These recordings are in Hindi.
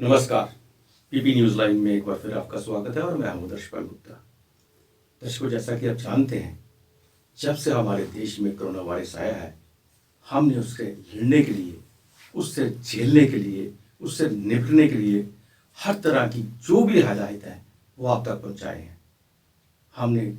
नमस्कार। पीपी न्यूज़ लाइन में एक बार फिर आपका स्वागत है और मैं हूं दर्शपाल गुप्ता। दर्शकों, जैसा कि आप जानते हैं, जब से हमारे देश में कोरोना वायरस आया है, हमने उससे लड़ने के लिए, उससे झेलने के लिए, उससे निपटने के लिए हर तरह की जो भी हिदायत है वो आप तक पहुंचाए हैं। हमने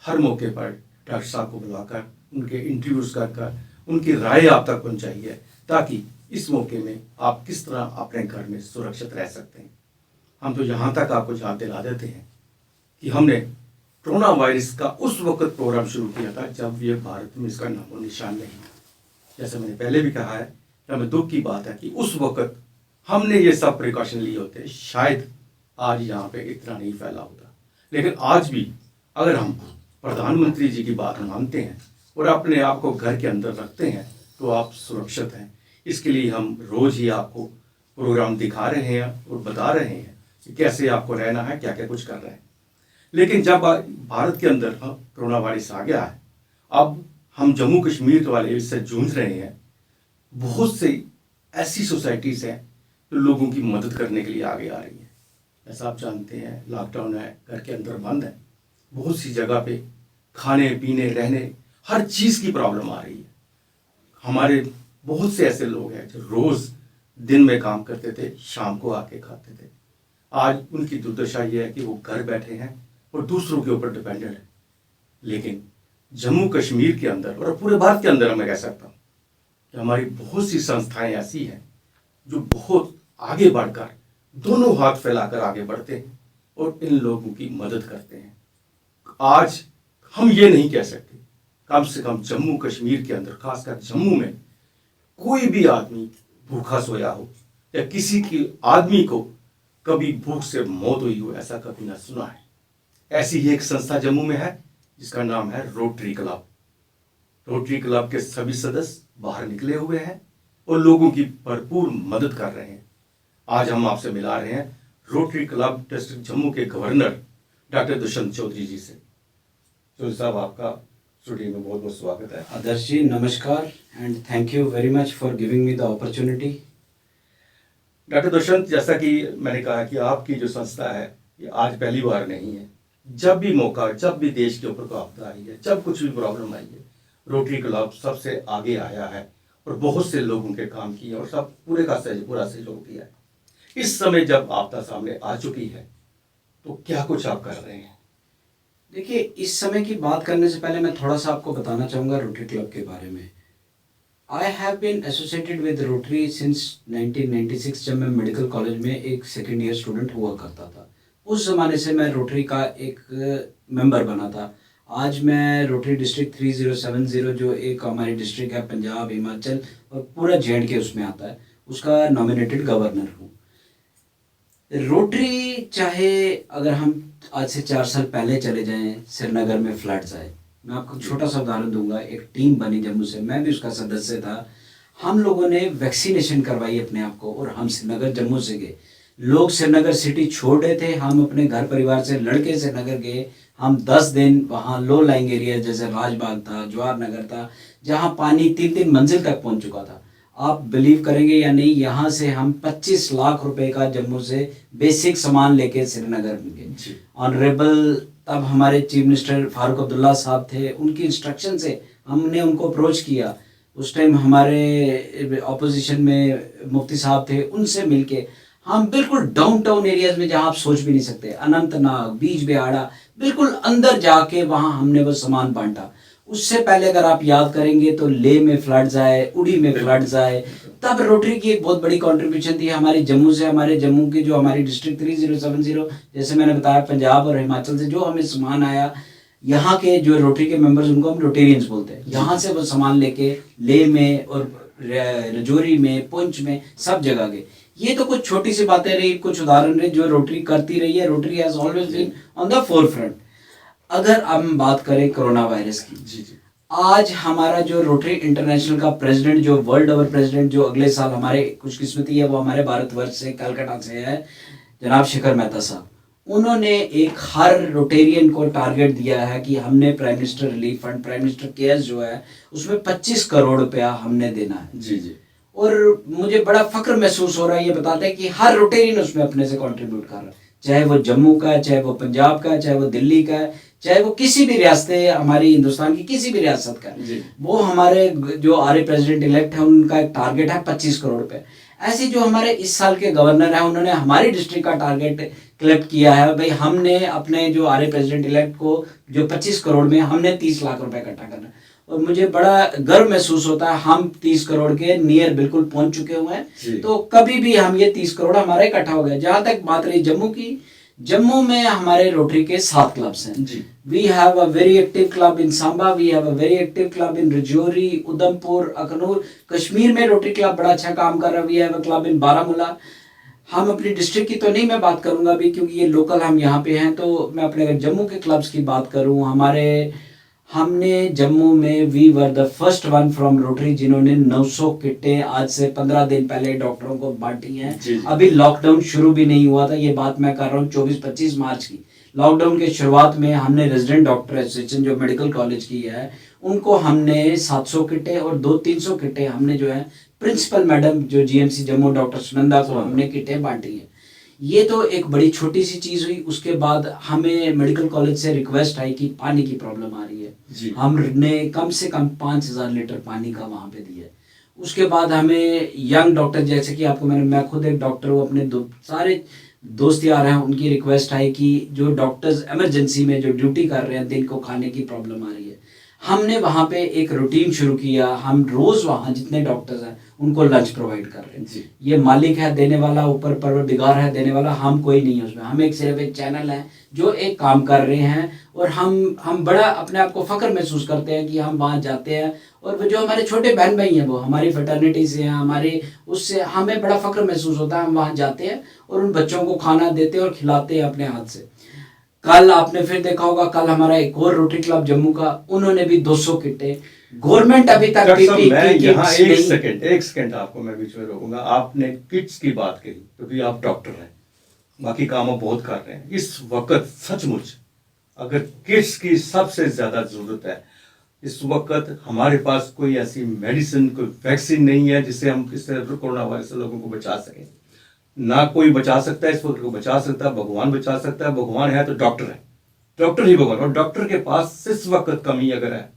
हर मौके पर डॉक्टर साहब को बुलाकर उनके इंटरव्यूज़ कर उनकी राय आप तक पहुंचाई है, ताकि इस मौके में आप किस तरह अपने घर में सुरक्षित रह सकते हैं। हम तो यहाँ तक आपको याद दिला देते हैं कि हमने कोरोना वायरस का उस वक्त प्रोग्राम शुरू किया था जब ये भारत में इसका नामो निशान नहीं था। जैसे मैंने पहले भी कहा है, हमें दुख की बात है कि उस वक्त हमने ये सब प्रिकॉशन लिए होते, शायद आज यहाँ पे इतना नहीं फैला होता। लेकिन आज भी अगर हम प्रधानमंत्री जी की बात मानते हैं और अपने आप को घर के अंदर रखते हैं तो आप सुरक्षित हैं। इसके लिए हम रोज़ ही आपको प्रोग्राम दिखा रहे हैं और बता रहे हैं कि कैसे आपको रहना है, क्या क्या कुछ कर रहे हैं। लेकिन जब भारत के अंदर कोरोना वायरस आ गया है, अब हम जम्मू कश्मीर वाले इससे जूझ रहे हैं। बहुत सी ऐसी सोसाइटीज़ हैं जो लोगों की मदद करने के लिए आगे आ रही हैं। जैसा आप जानते हैं, लॉकडाउन है, घर के अंदर बंद है, बहुत सी जगह पे खाने पीने रहने हर चीज़ की प्रॉब्लम आ रही है। हमारे बहुत से ऐसे लोग हैं जो रोज़ दिन में काम करते थे, शाम को आके खाते थे। आज उनकी दुर्दशा ये है कि वो घर बैठे हैं और दूसरों के ऊपर डिपेंडेंट है। लेकिन जम्मू कश्मीर के अंदर और पूरे भारत के अंदर मैं कह सकता हूँ कि हमारी बहुत सी संस्थाएं ऐसी हैं जो बहुत आगे बढ़कर दोनों हाथ फैलाकर आगे बढ़ते हैं और इन लोगों की मदद करते हैं। आज हम ये नहीं कह सकते, कम से कम जम्मू कश्मीर के अंदर, खासकर जम्मू में, कोई भी आदमी भूखा सोया हो या किसी की आदमी को कभी भूख से मौत हुई हो, ऐसा कभी ना सुना है। ऐसी ही एक संस्था जम्मू में है जिसका नाम है रोटरी क्लब। रोटरी क्लब के सभी सदस्य बाहर निकले हुए हैं और लोगों की भरपूर मदद कर रहे हैं। आज हम आपसे मिला रहे हैं रोटरी क्लब डिस्ट्रिक्ट जम्मू के गवर्नर डॉक्टर दुष्यंत चौधरी जी से। चौधरी साहब, आपका स्टूडियो में बहुत बहुत स्वागत है। आदर्श जी नमस्कार and thank you very much for giving me the opportunity. Doctor Dushyant, जैसा कि मैंने कहा कि आपकी जो संस्था है ये आज पहली बार नहीं है। जब भी मौका, जब भी देश के ऊपर कोई आपदा आई है, जब कुछ भी प्रॉब्लम आई है, रोटरी क्लब सबसे आगे आया है और बहुत से लोगों के काम किए और सब पूरा सहयोग दिया है। इस समय जब आपदा सामने आ चुकी है तो क्या कुछ आप कर रहे हैं? देखिए, इस समय की बात करने से पहले मैं थोड़ा सा आपको बताना चाहूँगा रोटरी क्लब के बारे में। I have been associated with Rotary since 1996, जब मैं मेडिकल कॉलेज में एक सेकेंड ईयर स्टूडेंट हुआ करता था। उस ज़माने से मैं रोटरी का एक मेंबर बना था। आज मैं रोटरी डिस्ट्रिक्ट 3070, जो एक हमारी डिस्ट्रिक्ट है पंजाब, हिमाचल और पूरा जे.एंड.के उसमें आता है, उसका नॉमिनेटेड गवर्नर हूँ। रोटरी, चाहे अगर हम आज से 4 साल पहले चले जाएं, श्रीनगर में फ्लड्स आए, मैं आपको छोटा सा उदाहरण दूंगा। एक टीम बनी जम्मू से, मैं भी उसका सदस्य था। हम लोगों ने वैक्सीनेशन करवाई अपने आप को और हम श्रीनगर जम्मू से गए। लोग श्रीनगर सिटी छोड़ रहे थे, हम अपने घर परिवार से लड़के श्रीनगर गए। हम 10 दिन वहाँ लो लाइंग एरिया जैसे राजबाग था, जवाहर नगर था, जहाँ पानी 3-3 मंजिल तक पहुँच चुका था। आप बिलीव करेंगे या नहीं, यहाँ से हम 25 लाख रुपए का जम्मू से बेसिक सामान लेके श्रीनगर में गए। ऑनरेबल तब हमारे चीफ मिनिस्टर फारूक अब्दुल्ला साहब थे, उनकी इंस्ट्रक्शन से हमने उनको अप्रोच किया। उस टाइम हमारे ऑपोजिशन में मुफ्ती साहब थे, उनसे मिलके हम बिल्कुल डाउनटाउन एरियाज में, जहाँ आप सोच भी नहीं सकते, अनंतनाग, बीज बिहाड़ा, बिल्कुल अंदर जाके वहाँ हमने वो सामान बांटा। उससे पहले अगर आप याद करेंगे तो लेह में फ्लड्स आए, उड़ी में फ्लड्स आए, तब रोटरी की एक बहुत बड़ी कंट्रीब्यूशन थी हमारी जम्मू से। हमारे जम्मू की जो हमारी डिस्ट्रिक्ट 3070, जैसे मैंने बताया, पंजाब और हिमाचल से जो हमें सामान आया, यहाँ के जो रोटरी के मेंबर्स, उनको हम रोटेरियंस बोलते हैं, यहाँ से वो सामान लेके लेह में और रजौरी में, पुंछ में, सब जगह गए। ये तो कुछ छोटी सी बातें रही, कुछ उदाहरण रहे जो रोटरी करती रही है। Rotary has always been on the forefront. अगर हम बात करें कोरोना वायरस की, जी, आज हमारा जो रोटरी इंटरनेशनल का प्रेसिडेंट, जो वर्ल्ड ओवर प्रेसिडेंट, जो अगले साल हमारे खुशकिस्मती है वो हमारे भारतवर्ष से, कलकत्ता से है, जनाब शेखर मेहता साहब, उन्होंने एक हर रोटेरियन को टारगेट दिया है कि हमने prime minister relief fund, prime minister cares जो है, उसमें 25 करोड़ रुपया हमने देना है। जी। और मुझे बड़ा फख्र महसूस हो रहा है ये बताते हैं कि हर रोटेरियन उसमें अपने से कंट्रीब्यूट कर रहा है, चाहे वो जम्मू का है, चाहे वो पंजाब का है, चाहे वो दिल्ली का है, चाहे वो किसी भी रियासत हमारी हिंदुस्तान की किसी भी रियासत का है। वो हमारे जो आरए प्रेसिडेंट इलेक्ट है उनका एक टारगेट है 25 करोड़ रुपए। ऐसे जो हमारे इस साल के गवर्नर हैं उन्होंने हमारी डिस्ट्रिक्ट का टारगेट कलेक्ट किया है, भाई हमने अपने जो आरए प्रेसिडेंट इलेक्ट को जो 25 करोड़ में हमने 30 लाख रुपए इकट्ठा करना है। और मुझे बड़ा गर्व महसूस होता है, हम 30 करोड़ के नियर बिल्कुल पहुंच चुके हुए हैं। तो कभी भी हम ये 30 करोड़ हमारा इकट्ठा हो गया। जहां तक बात रही जम्मू की, जम्मू में हमारे रोटरी के 7 क्लब्स हैं। We have a very active club in Samba, we have a very active club in Rajouri, Udhampur, Akhnoor. Kashmir में रोटरी क्लब बड़ा अच्छा काम कर रहा है। We have a club in Baramulla. हम अपनी डिस्ट्रिक्ट की तो नहीं मैं बात करूंगा अभी क्योंकि ये लोकल हम यहाँ पे हैं, तो मैं अपने अगर जम्मू के क्लब्स की बात करूं, हमने जम्मू में we were the first one from Rotary जिन्होंने 900 किटें आज से 15 दिन पहले डॉक्टरों को बांटी हैं। अभी लॉकडाउन शुरू भी नहीं हुआ था, ये बात मैं कर रहा हूँ 24-25 मार्च की। लॉकडाउन के शुरुआत में हमने रेजिडेंट डॉक्टर एसोसिएशन जो मेडिकल कॉलेज की है उनको हमने 700 किटें और 200-300 किटें हमने जो है प्रिंसिपल मैडम जो जीएमसी जम्मू डॉक्टर सुनंदा को हमने किटें बांटी हैं। ये तो एक बड़ी छोटी सी चीज हुई। उसके बाद हमें मेडिकल कॉलेज से रिक्वेस्ट आई कि पानी की प्रॉब्लम आ रही है। हमने कम से कम 5000 लीटर पानी का वहां पे दिया। उसके बाद हमें यंग डॉक्टर, जैसे कि आपको मैं खुद एक डॉक्टर हूँ, अपने सारे दोस्त यार हैं, उनकी रिक्वेस्ट आई कि जो डॉक्टर्स इमरजेंसी में जो ड्यूटी कर रहे हैं दिन को खाने की प्रॉब्लम आ रही है। हमने वहाँ पे एक रूटीन शुरू किया। हम रोज वहाँ जितने डॉक्टर्स हैं उनको लंच प्रोवाइड कर रहे हैं। ये मालिक है देने वाला, ऊपर परवरदिगार है देने वाला, हम कोई नहीं है उसमें। हम एक सिर्फ एक चैनल है जो एक काम कर रहे हैं। और हम बड़ा अपने आप को फख्र महसूस करते हैं कि हम वहाँ जाते हैं और वो जो हमारे छोटे बहन भाई हैं वो हमारी फ्रेटर्निटी से हैं, हमारे उससे हमें बड़ा फख्र महसूस होता है। हम वहाँ जाते हैं और उन बच्चों को खाना देते हैं और खिलाते हैं अपने हाथ से। कल आपने फिर देखा होगा, कल हमारा एक और रोटरी क्लब जम्मू का, उन्होंने भी 200 किटें। गवर्नमेंट अभी तक एक सेकंड आपको मैं बीच में रोकूंगा। आपने किट्स की बात कही क्योंकि आप डॉक्टर हैं, बाकी काम आप बहुत कर रहे हैं। इस वक्त सचमुच अगर किट्स की सबसे ज्यादा जरूरत है, इस वक्त हमारे पास कोई ऐसी मेडिसिन, कोई वैक्सीन नहीं है जिससे हम इससे कोरोना वायरस से लोगों को बचा सकें। ना कोई बचा सकता है, इस वक्त को बचा सकता है भगवान बचा सकता है। भगवान है तो डॉक्टर है, डॉक्टर ही भगवान। और डॉक्टर के पास इस वक्त कमी अगर है,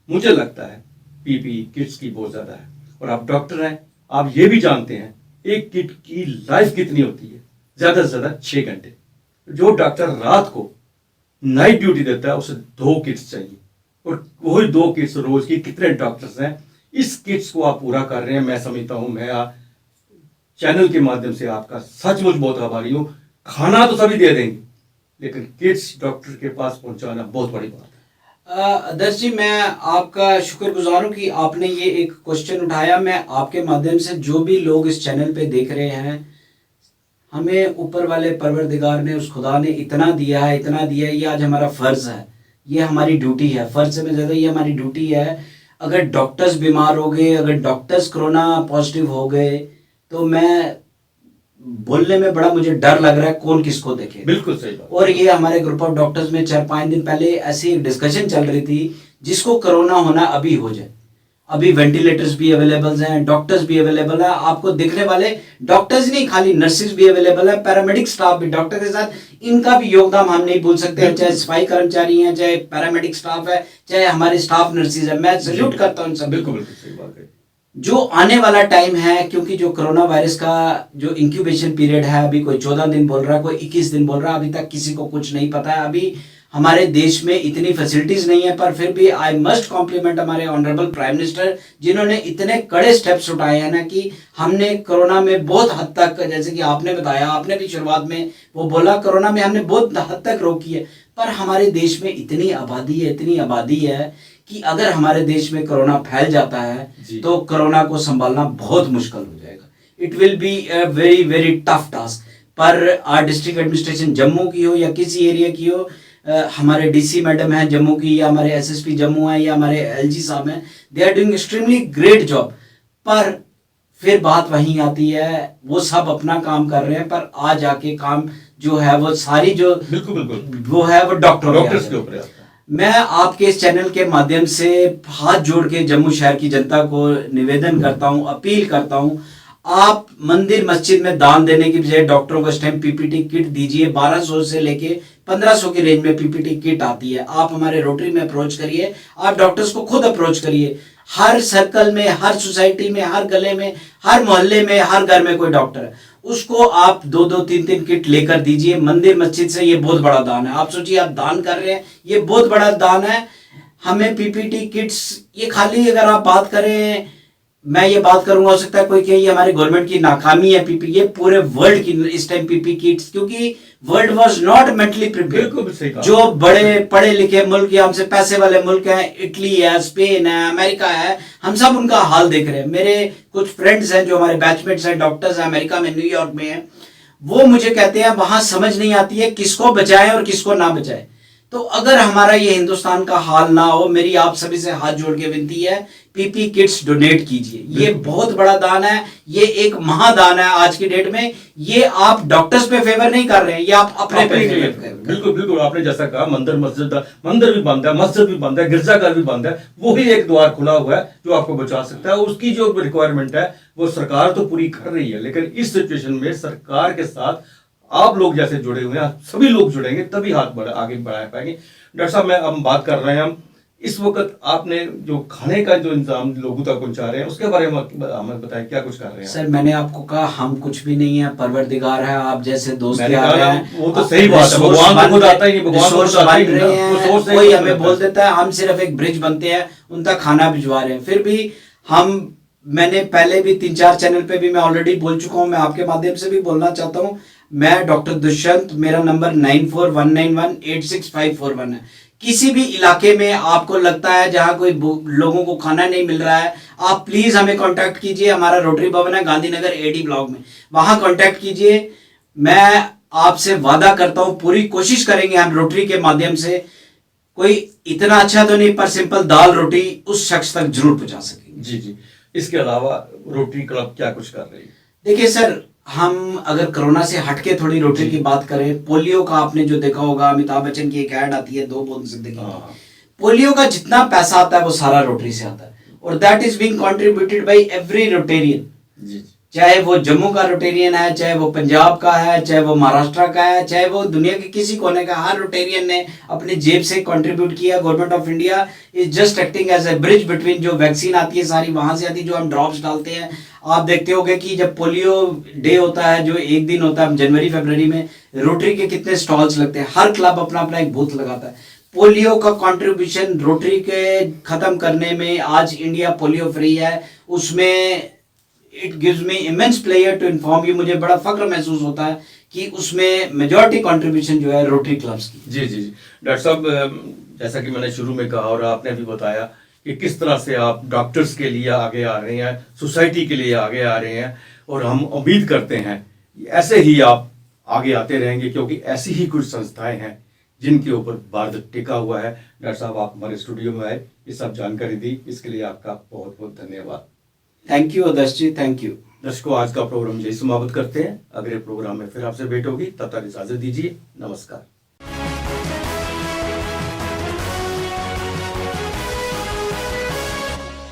मुझे लगता है पीपी किट्स की बहुत ज्यादा है। और आप डॉक्टर हैं, आप ये भी जानते हैं एक किट की लाइफ कितनी होती है, ज्यादा से ज्यादा 6 घंटे। जो डॉक्टर रात को नाइट ड्यूटी देता है उसे 2 किट्स चाहिए, और वही 2 किट्स रोज की कितने डॉक्टर्स हैं। इस किट्स को आप पूरा कर रहे हैं। मैं समझता हूं, मैं चैनल के माध्यम से आपका सचमुच बहुत आभारी हूं। खाना तो सभी दे देंगे लेकिन किट्स डॉक्टर के पास पहुंचाना बहुत बड़ी बात है। आदर्श जी, मैं आपका शुक्रगुजार हूं कि आपने ये एक क्वेश्चन उठाया। मैं आपके माध्यम से जो भी लोग इस चैनल पे देख रहे हैं, हमें ऊपर वाले परवरदिगार ने, उस खुदा ने इतना दिया है, इतना दिया है। ये आज हमारा फर्ज है, ये हमारी ड्यूटी है। फर्ज से ज्यादा ये हमारी ड्यूटी है। अगर डॉक्टर्स बीमार हो गए, अगर डॉक्टर्स कोरोना पॉजिटिव हो गए, तो मैं बोलने में बड़ा मुझे डर लग रहा है कौन किसको देखे। बिल्कुल सही बात। और ये हमारे ग्रुप ऑफ डॉक्टर्स में 4-5 दिन पहले ऐसी डिस्कशन चल रही थी, जिसको कोरोना होना अभी हो जाए। अभी वेंटिलेटर्स भी अवेलेबल हैं, डॉक्टर्स भी अवेलेबल है। आपको दिखने वाले डॉक्टर्स नहीं, खाली नर्सेज भी अवेलेबल है, पैरामेडिक स्टाफ भी। डॉक्टर के साथ इनका भी योगदान हम नहीं भूल सकते, चाहे सफाई कर्मचारी हैं, चाहे पैरामेडिक स्टाफ है, चाहे हमारे स्टाफ नर्सेज है। मैं सल्यूट करता हूँ सभी को। सही बात है। जो आने वाला टाइम है, क्योंकि जो कोरोना वायरस का जो इंक्यूबेशन पीरियड है, अभी कोई 14 दिन बोल रहा है, कोई 21 दिन बोल रहा है, अभी तक किसी को कुछ नहीं पता है। अभी हमारे देश में इतनी फैसिलिटीज नहीं है, पर फिर भी आई मस्ट कॉम्प्लीमेंट हमारे ऑनरेबल प्राइम मिनिस्टर, जिन्होंने इतने कड़े स्टेप्स उठाए हैं ना कि हमने कोरोना में बहुत हद तक, जैसे कि आपने बताया, आपने भी शुरुआत में वो बोला, कोरोना में हमने बहुत हद तक रोकी है। पर हमारे देश में इतनी आबादी है कि अगर हमारे देश में कोरोना फैल जाता है तो कोरोना को संभालना बहुत मुश्किल हो जाएगा। It will be a very very tough task. पर आर डिस्ट्रिक्ट एडमिनिस्ट्रेशन जम्मू की हो या किसी एरिया की हो, हमारे डीसी मैडम हैं जम्मू की, या हमारे एसएसपी जम्मू है, या हमारे एलजी साहब हैं, they are doing extremely great job. पर फिर बात वहीं आती है, वो सब अपना काम कर रहे हैं, पर आ जाके काम जो है वो सारी जो बिल्कुल वो है वो डॉक्टर्स के ऊपर आता है। मैं आपके इस चैनल के माध्यम से हाथ जोड़ के जम्मू शहर की जनता को निवेदन करता हूं, अपील करता हूं, आप मंदिर मस्जिद में दान देने की बजाय डॉक्टरों को इस टाइम पीपीटी किट दीजिए। 1200 से लेके 1500 की रेंज में पीपीटी किट आती है। आप हमारे रोटरी में अप्रोच करिए, आप डॉक्टर्स को खुद अप्रोच करिए। हर सर्कल में, हर सोसाइटी में, हर गले में, हर मोहल्ले में, हर घर में कोई डॉक्टर है, उसको आप 2-2, 3-3 किट लेकर दीजिए। मंदिर मस्जिद से ये बहुत बड़ा दान है। आप सोचिए, आप दान कर रहे हैं, ये बहुत बड़ा दान है। हमें पीपीटी किट्स, ये खाली अगर आप बात करें, मैं ये बात करूंगा, हो सकता है कोई कहे ये हमारे गवर्नमेंट की नाकामी है पीपी, ये पूरे वर्ल्ड की इस टाइम पीपी किट्स, क्योंकि world was not mentally prepared. बिल्कुल सही कहा। जो बड़े पढ़े लिखे मुल्क या हमसे पैसे वाले मुल्क हैं, इटली है, स्पेन है, अमेरिका है, हम सब उनका हाल देख रहे हैं। मेरे कुछ फ्रेंड्स हैं जो हमारे बैचमेट्स हैं, डॉक्टर्स हैं, अमेरिका में, न्यूयॉर्क में हैं, वो मुझे कहते हैं वहां समझ नहीं आती है किसको बचाएं और किसको ना बचाएं। तो अगर हमारा ये हिंदुस्तान का हाल ना हो, मेरी आप सभी से हाथ जोड़ के विनती है, पीपी किट्स डोनेट कीजिए। ये बहुत बड़ा दान है, ये एक महादान है आज की डेट में। ये आप डॉक्टर्स पे फेवर नहीं कर रहे हैं, ये आप अपने पे फेवर कर रहे हैं। बिल्कुल बिल्कुल, आपने जैसा कहा, मंदिर भी बंद है, मस्जिद भी बंद है, गिरजाघर भी बंद है, वही एक द्वार खुला हुआ है जो आपको बचा सकता है। उसकी जो रिक्वायरमेंट है वो सरकार तो पूरी कर रही है, लेकिन इस सिचुएशन में सरकार के साथ आप लोग जैसे जुड़े हुए हैं, सभी लोग जुड़ेंगे तभी हाथ आगे बढ़ा पाएंगे। डॉक्टर साहब, मैं अब बात कर रहे हैं हम इस वक्त आपने जो खाने का जो इंतजाम लोगों तक पहुंचा रहे हैं, उसके बारे में हमें बताएं, क्या कुछ कर रहे हैं? सर, मैंने आपको कहा हम कुछ भी नहीं है, परवरदिगार है, आप जैसे दोस्त आ रहे हैं। वो तो सही बात है, भगवान तो खुद आता ही नहीं, भगवान तो आता ही नहीं, कोई हमें बोल देता है, हम सिर्फ एक ब्रिज बनते हैं, उन तक खाना भिजवा रहे हैं। फिर भी मैंने पहले भी 3-4 चैनल पे भी मैं ऑलरेडी बोल चुका हूं, मैं आपके माध्यम से भी बोलना चाहता हूं। मैं डॉक्टर दुष्यंत, मेरा नंबर 9419186541 है। किसी भी इलाके में आपको लगता है जहां कोई लोगों को खाना नहीं मिल रहा है, आप प्लीज हमें कांटेक्ट कीजिए। हमारा रोटरी भवन है गांधीनगर एडी ब्लॉक में, वहां कांटेक्ट कीजिए। मैं आपसे वादा करता हूं, पूरी कोशिश करेंगे हम रोटरी के माध्यम से, कोई इतना अच्छा तो नहीं पर सिंपल दाल रोटी उस शख्स तक जरूर पहुंचा सकेंगे। जी जी। इसके अलावा रोटरी क्लब क्या कुछ कर रही है? देखिए सर, हम अगर कोरोना से हटके थोड़ी रोटरी की बात करें, पोलियो का आपने जो देखा होगा, अमिताभ बच्चन की एक ऐड आती है, 2 बूंद जिंदगी की। पोलियो का जितना पैसा आता है वो सारा रोटरी से आता है, और that is being contributed bye every Rotarian. चाहे वो जम्मू का रोटेरियन है, चाहे वो पंजाब का है, चाहे वो महाराष्ट्र का है, चाहे वो दुनिया के किसी कोने का, हर रोटेरियन ने अपनी जेब से कंट्रीब्यूट किया। Government of India is just acting as a bridge between, जो वैक्सीन आती है सारी वहां से आती है, जो हम ड्रॉप्स डालते हैं। आप देखते होंगे कि जब पोलियो डे होता है, जो एक दिन होता है जनवरी फरवरी में, रोटरी के कितने स्टॉल्स लगते हैं, हर क्लब अपना अपना एक बूथ लगाता है। पोलियो का कंट्रीब्यूशन रोटरी के खत्म करने में, आज इंडिया पोलियो फ्री है, उसमें it gives me immense pleasure to inform you, मुझे बड़ा फक्र महसूस होता है कि उसमें मेजॉरिटी कंट्रीब्यूशन जो है रोटरी क्लब्स की। जी जी जी। डॉक्टर साहब, जैसा कि मैंने शुरू में कहा और आपने भी बताया कि किस तरह से आप डॉक्टर्स के लिए आगे आ रहे हैं, सोसाइटी के लिए आगे आ रहे हैं, और हम उम्मीद करते हैं ऐसे ही आप आगे आते रहेंगे, क्योंकि ऐसी ही कुछ संस्थाएं हैं जिनके ऊपर भारत टिका हुआ है। डॉक्टर साहब, आप हमारे स्टूडियो में आए, ये सब जानकारी दी, इसके लिए आपका बहुत बहुत धन्यवाद। Thank you Adarsh ji, thank you. दर्शकों, आज का प्रोग्राम यही समाप्त करते हैं। अगले प्रोग्राम में फिर आपसे भेंट होगी, तब तक इजाजत दीजिए। नमस्कार।